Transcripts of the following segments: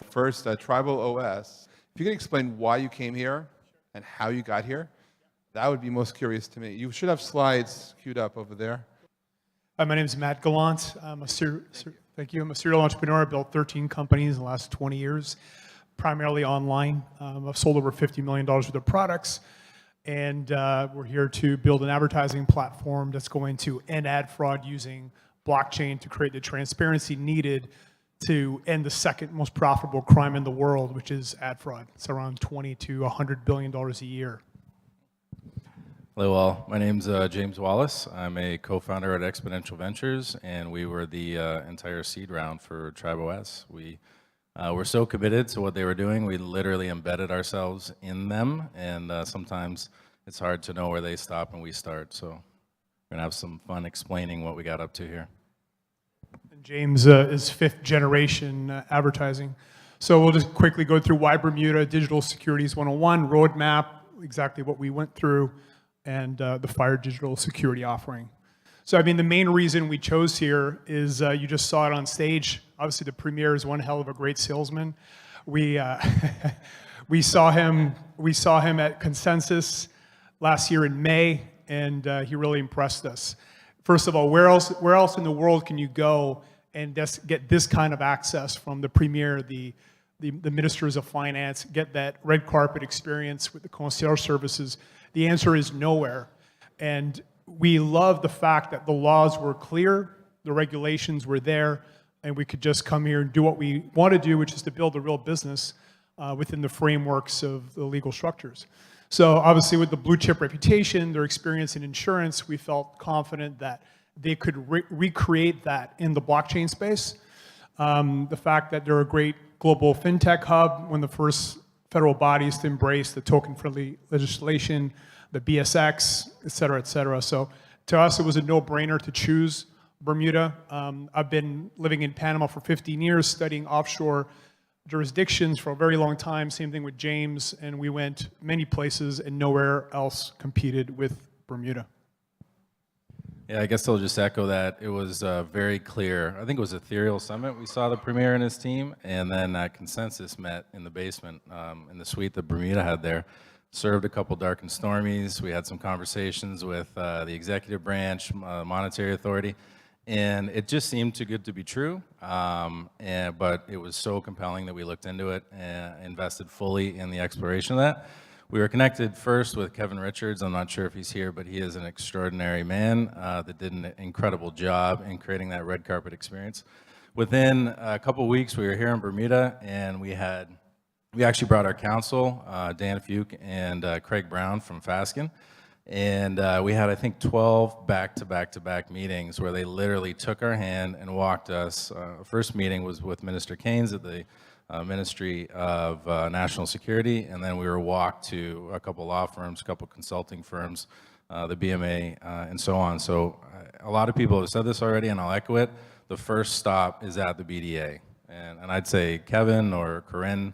First, tribeOS. If you could explain why you came here and how you got here, that would be most curious to me. You should have slides queued up over there. Hi, my name is Matt Gallant. Thank you. I'm a serial entrepreneur. I built 13 companies in the last 20 years, primarily online. I've sold over $50 million worth of products. And we're here to build an advertising platform that's going to end ad fraud using blockchain to create the transparency needed to end the second most profitable crime in the world, which is ad fraud. It's around $20 to $100 billion a year. Hello all, my name's James Wallace. I'm a co-founder at Exponential Ventures, and we were the entire seed round for tribeOS. We were so committed to what they were doing, we literally embedded ourselves in them, and sometimes it's hard to know where they stop and we start, so we're gonna have some fun explaining what we got up to here. And James is fifth generation advertising. So we'll just quickly go through why Bermuda, Digital Securities 101, roadmap, exactly what we went through, and the FIRE digital security offering. So I mean, the main reason we chose here is you just saw it on stage. Obviously, the premier is one hell of a great salesman. We we saw him at Consensus last year in May, and he really impressed us. First of all, where else in the world can you go and just get this kind of access from the premier, the ministers of finance, get that red carpet experience with the concierge services? The answer is nowhere. And we love the fact that the laws were clear, the regulations were there, and we could just come here and do what we want to do, which is to build a real business within the frameworks of the legal structures. So obviously with the blue chip reputation, their experience in insurance, we felt confident that they could recreate that in the blockchain space. The fact that they're a great global fintech hub, one of the first federal bodies to embrace the token-friendly legislation, the BSX, et cetera, et cetera. So to us, it was a no-brainer to choose Bermuda. I've been living in Panama for 15 years, studying offshore jurisdictions for a very long time. Same thing with James, and we went many places and nowhere else competed with Bermuda. Yeah, I guess I'll just echo that. It was very clear. I think it was Ethereal Summit. We saw the premier and his team, and then Consensus met in the basement in the suite that Bermuda had there. Served a couple dark and stormies. We had some conversations with the executive branch, monetary authority, and it just seemed too good to be true. But it was so compelling that we looked into it and invested fully in the exploration of that. We were connected first with Kevin Richards. I'm not sure if he's here, but he is an extraordinary man that did an incredible job in creating that red carpet experience. Within a couple of weeks, we were here in Bermuda, and we actually brought our counsel, Dan Fuke and Craig Brown from Fasken, and we had, I think, 12 back-to-back meetings where they literally took our hand and walked us. First meeting was with Minister Keynes at the Ministry of National Security, and then we were walked to a couple law firms, a couple consulting firms, the BMA, and so on. So a lot of people have said this already, and I'll echo it. The first stop is at the BDA, and I'd say Kevin or Corinne,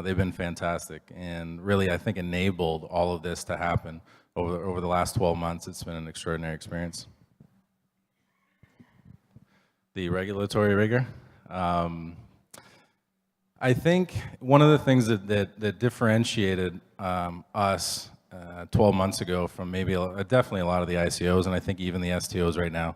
they've been fantastic, and really, I think, enabled all of this to happen over the last 12 months. It's been an extraordinary experience. The regulatory rigor. I think one of the things that differentiated us 12 months ago from maybe definitely a lot of the ICOs, and I think even the STOs right now,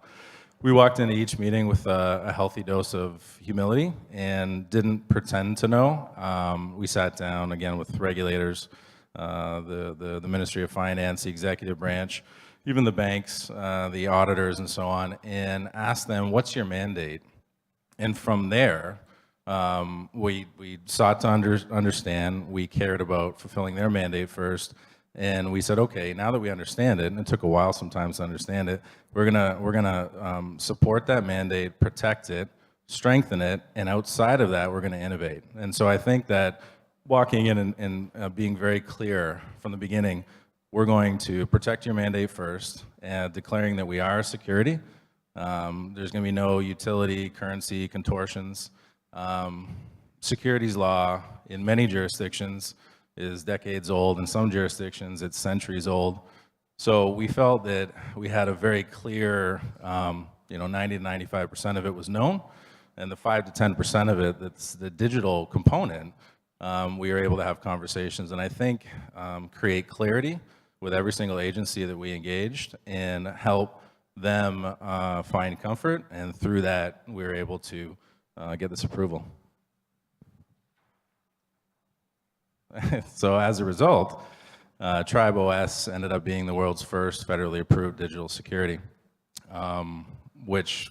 we walked into each meeting with a healthy dose of humility and didn't pretend to know. We sat down again with regulators, the Ministry of Finance, the executive branch, even the banks, the auditors, and so on, and asked them, "What's your mandate?" And from there, we sought to understand. We cared about fulfilling their mandate first, and we said, okay, now that we understand it, and it took a while sometimes to understand it, we're gonna support that mandate, protect it, strengthen it, and outside of that, we're gonna innovate. And so I think that walking in and being very clear from the beginning, we're going to protect your mandate first, and declaring that we are a security. There's gonna be no utility, currency, contortions. Securities law in many jurisdictions is decades old. In some jurisdictions, it's centuries old. So we felt that we had a very clear, 90 to 95% of it was known. And the 5 to 10% of it, that's the digital component, we are able to have conversations and I think create clarity with every single agency that we engaged and help them find comfort. And through that, we were able to get this approval. So as a result, tribeOS ended up being the world's first federally approved digital security, which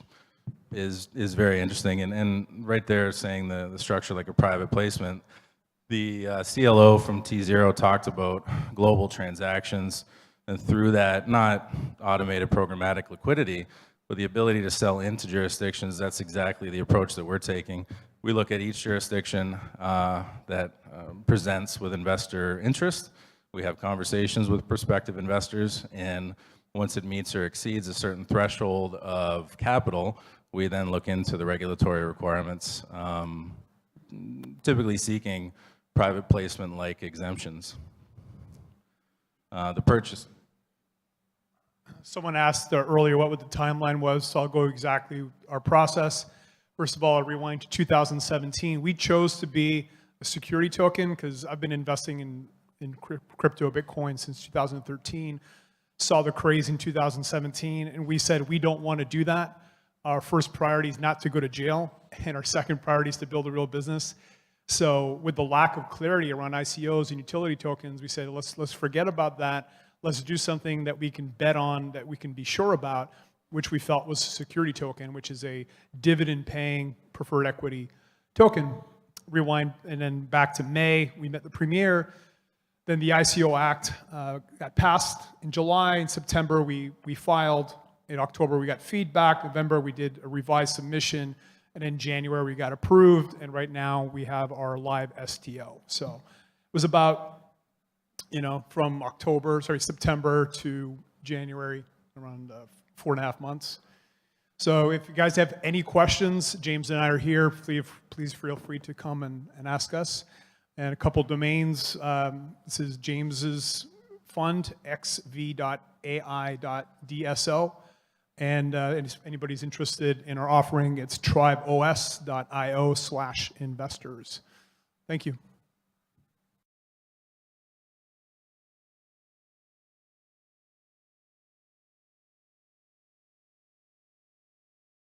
is very interesting. And right there saying the structure like a private placement, the CLO from T0 talked about global transactions, and through that, not automated programmatic liquidity, but the ability to sell into jurisdictions. That's exactly the approach that we're taking. We look at each jurisdiction that presents with investor interest. We have conversations with prospective investors, and once it meets or exceeds a certain threshold of capital, we then look into the regulatory requirements, typically seeking private placement-like exemptions. The purchase. Someone asked earlier what the timeline was, so I'll go exactly our process. First of all, I'll rewind to 2017. We chose to be a security token because I've been investing in crypto Bitcoin since 2013. Saw the craze in 2017, and we said we don't want to do that. Our first priority is not to go to jail, and our second priority is to build a real business. So with the lack of clarity around ICOs and utility tokens, we said let's forget about that. Let's do something that we can bet on, that we can be sure about, which we felt was a security token, which is a dividend-paying preferred equity token. Rewind, and then back to May, we met the premier. Then the ICO Act got passed in July. In September, we filed. In October, we got feedback. November, we did a revised submission. And in January, we got approved. And right now, we have our live STO. So it was about, from September to January, around 4.5 months. So if you guys have any questions, James and I are here. Please feel free to come and ask us. And a couple domains. This is James's fund, xv.ai.dso. And if anybody's interested in our offering, it's tribeOS.io/investors. Thank you.